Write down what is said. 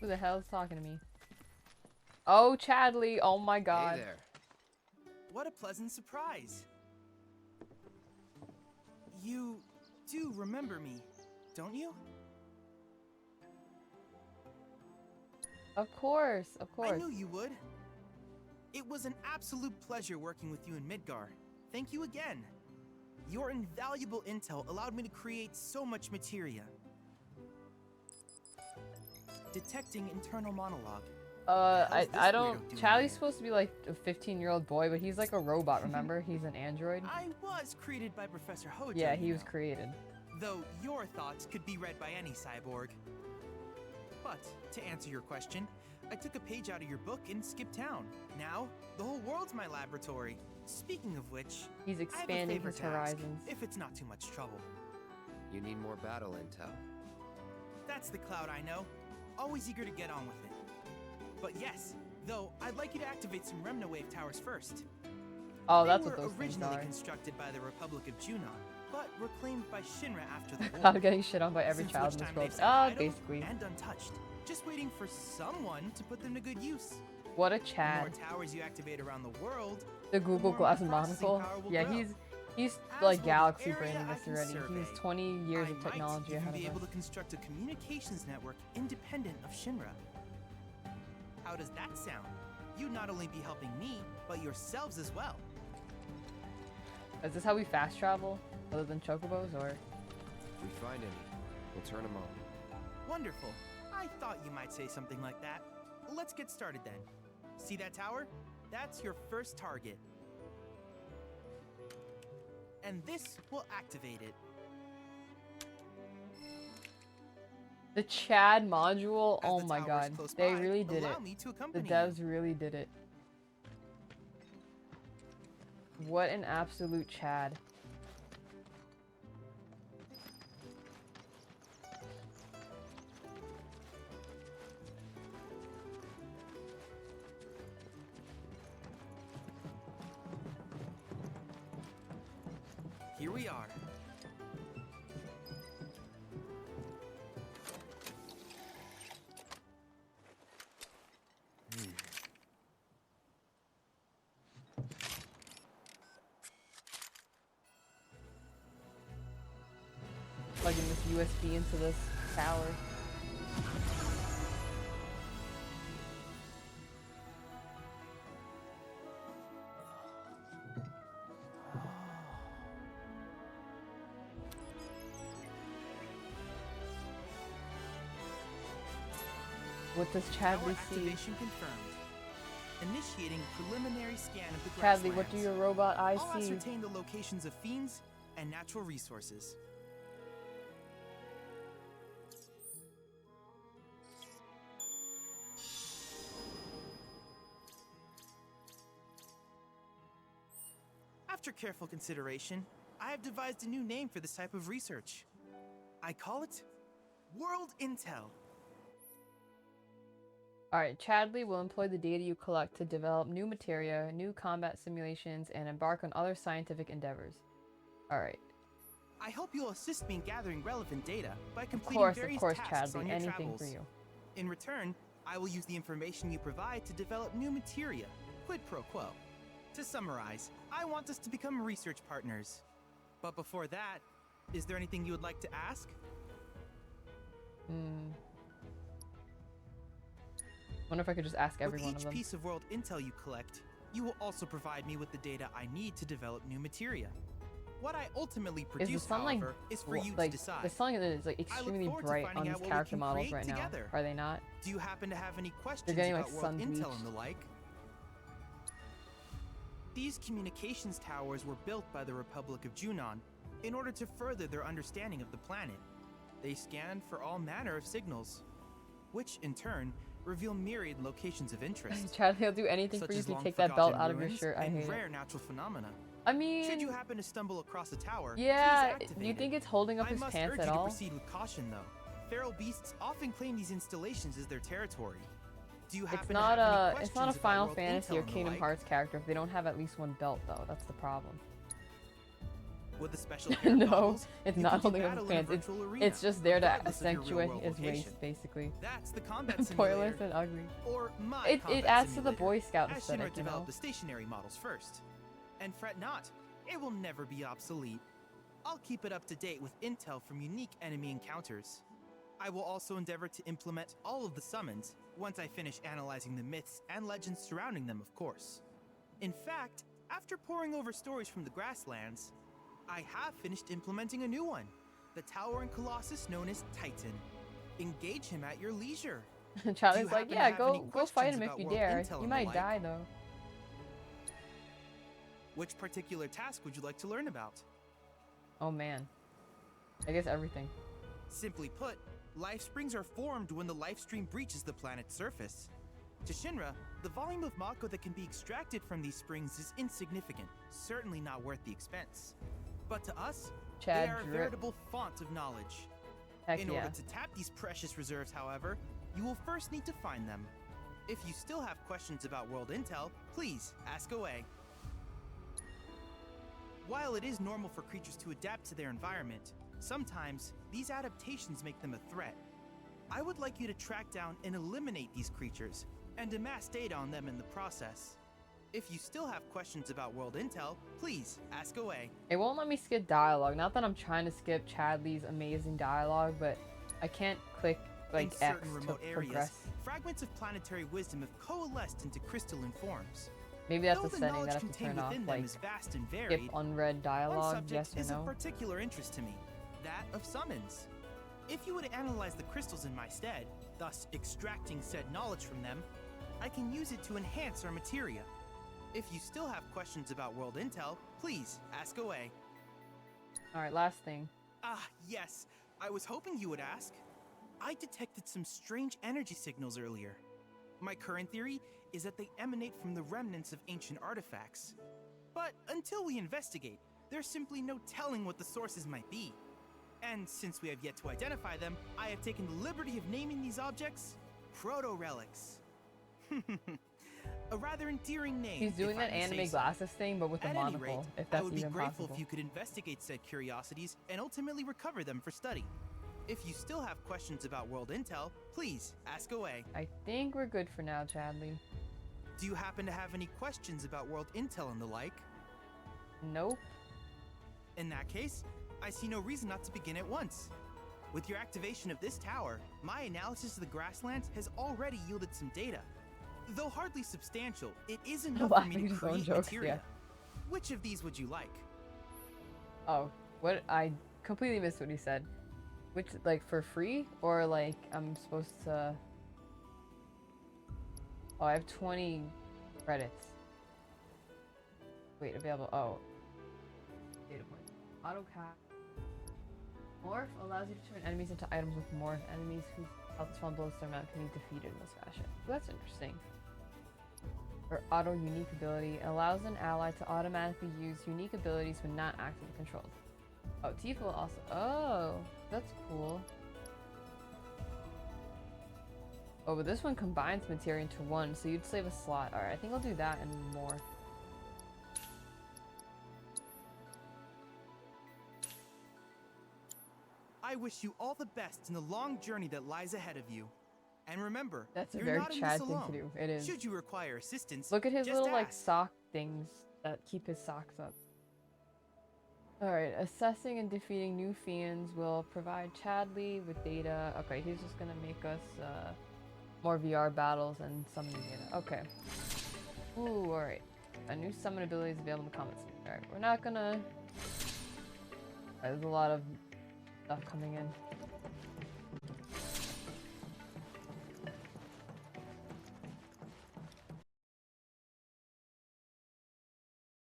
Who the hell is talking to me? Oh, Chadley. Oh my god. Hey there. What a pleasant surprise. You do remember me, don't you? Of course, of course. I knew you would. It was an absolute pleasure working with you in Midgar. Thank you again. Your invaluable intel allowed me to create so much materia. Detecting internal monologue. I don't. Chadley's supposed to be like a 15-year-old boy, but he's like a robot. Remember, he's an android. I was created by Professor Hojo. Yeah, he was created. Though your thoughts could be read by any cyborg. But to answer your question, I took a page out of your book and skipped town. Now the whole world's my laboratory. Speaking of which, He's expanding his horizons. if it's not too much trouble. You need more battle intel. That's the Cloud I know. Always eager to get on with it. But yes, though, I'd like you to activate some Remnawave towers first. Oh, They that's were what those things originally are. constructed by the Republic of Junon, but reclaimed by Shinra after the war. I'm getting shit on by every Since child which in this time world. they've sat Ah, idle basically. and untouched, just waiting for someone to put them to good use. What a The Chad. more towers you activate around the world, The Google more Glass processing monocle. power will Yeah, grow. he's As like will the galaxy area braining I this can already. survey. He's 20 years I of technology might ahead even be of able us. to construct a communications network independent of Shinra. How does that sound? You'd not only be helping me, but yourselves as well. Is this how we fast travel, other than chocobos, or? If we find any, we'll turn them on. Wonderful. I thought you might say something like that. Let's get started then. See that tower? That's your first target. And this will activate it. The Chad module? As Oh the my tower is god. close They by, really did allow it. me to The accompany devs you. really did it. What an absolute Chad. Here we are. Plugging this USB into this tower. What does Tower Chadley see? activation confirmed. Initiating preliminary scan of the Chadley, what do grasslands. your robot eyes I'll see? ascertain the locations of fiends and natural resources. After careful consideration, I have devised a new name for this type of research. I call it World Intel. Alright, Chadley will employ the data you collect to develop new materia, new combat simulations, and embark on other scientific endeavors. Alright. I hope you'll assist me in gathering relevant data by Of completing course, various tasks Chadley. on your Anything travels. for you. In return, I will use the information you provide to develop new materia, quid pro quo. To summarize, I want us to become research partners. But before that, is there anything you would like to ask? Wonder if I could just ask every With one of each them. piece of world intel you collect, you will also provide me with the data I need to develop new materia. What I ultimately Is the produce, sun like, however, is for you like to decide. the sun is like I look extremely forward to bright finding on out these what we character can models create right now. together. Are they not? Do you happen to have any questions getting, about like, world intel sun-bleached. and the like? These communications towers were built by the Republic of Junon in order to further their understanding of the planet. They scan for all manner of signals, which in turn reveal myriad locations of interest, Chadley, I'll do anything such for you as if you long take that belt forgotten out of your ruins shirt. I and hate rare it. natural phenomena. I mean, Should you happen to stumble across a tower, yeah, please activate do you think it. it's holding up I his must pants urge at you to all? proceed with caution, though. Feral beasts often claim these installations as their territory. Do you happen It's to not have any a, questions it's not a about Final world Fantasy intel or and the Kingdom like? Hearts character if they don't have at least one belt, though. That's the problem. With the special hair No, goggles, it's you not can do holding up battle his in a pants. virtual arena, It's just there to regardless of your accentuate real-world his location. waist, basically. That's the combat simulator. Pointless and ugly. Or my It combat adds to the simulator, Boy Scout as aesthetic, Shinra you know? developed the stationary models first. And fret not, it will never be obsolete. I'll keep it up to date with intel from unique enemy encounters. I will also endeavor to implement all of the summons once I finish analyzing the myths and legends surrounding them, of course. In fact, after poring over stories from the grasslands, I have finished implementing a new one, the towering colossus known as Titan. Engage him at your leisure. Chadley's like, happen to yeah, have any go fight questions him if about you world dare. intel You and the might like? die, though. Which particular task would you like to learn about? Oh, man. I guess everything. Simply put, life springs are formed when the life stream breaches the planet's surface. To Shinra, the volume of Mako that can be extracted from these springs is insignificant, certainly not worth the expense. But to us, Chad they are a drip. veritable font of knowledge. Heck In yeah. order to tap these precious reserves, however, you will first need to find them. If you still have questions about world intel, please ask away. While it is normal for creatures to adapt to their environment, sometimes these adaptations make them a threat. I would like you to track down and eliminate these creatures, and amass data on them in the process. If you still have questions about world intel, please ask away. It won't let me skip dialogue. Not that I'm trying to skip Chadley's amazing dialogue, but I can't click like In X certain to remote areas, progress. fragments of planetary wisdom have coalesced into crystalline forms. Maybe that's Though a the setting knowledge that I have to contained turn off, within like them is vast and skip varied, unread one dialogue, subject yes is or of no. particular interest to me, that of summons. If you would analyze the crystals in my stead, thus extracting said knowledge from them, I can use it to enhance our materia. If you still have questions about world intel, please ask away. Alright, last thing. Ah, yes, I was hoping you would ask. I detected some strange energy signals earlier. My current theory is that they emanate from the remnants of ancient artifacts. But until we investigate, there's simply no telling what the sources might be. And since we have yet to identify them, I have taken the liberty of naming these objects proto-relics. A rather endearing name. He's doing if I that may say anime so. glasses thing, but with the At any monocle, rate, if I that's would be even grateful possible. if you could investigate said curiosities and ultimately recover them for study. If you still have questions about world intel, please ask away. I think we're good for now, Chadley. Do you happen to have any questions about world intel and the like? Nope. In that case, I see no reason not to begin at once. With your activation of this tower, my analysis of the grasslands has already yielded some data. Though hardly substantial, it is enough for me Laughing to at his own create jokes, materia. yeah. Which of these would you like? Oh, what? I completely missed what he said. Which, like, for free? Or, like, I'm supposed to... Oh, I have 20 credits. Wait, available. Oh. Data point. AutoCAD. Morph allows you to turn enemies into items with morph. Enemies whose health is fallen below a certain amount can be defeated in this fashion. Well, that's interesting. Or auto unique ability. It allows an ally to automatically use unique abilities when not actively controlled. Oh, Tifa will also. Oh, that's cool. Oh, but this one combines materia into one, so you'd save a slot. Alright, I think I'll do that and more. I wish you all the best in the long journey that lies ahead of you. And remember, That's a you're very not in Chad this thing alone. to do. It is. Should you require assistance, Look at his just little, like, ask. sock things that keep his socks up. Alright, assessing and defeating new fiends will provide Chadley with data. Okay, he's just gonna make us, more VR battles and summon data. Okay. Ooh, alright. A new summon ability is available in the comments. Alright, we're not gonna... There's a lot of stuff coming in.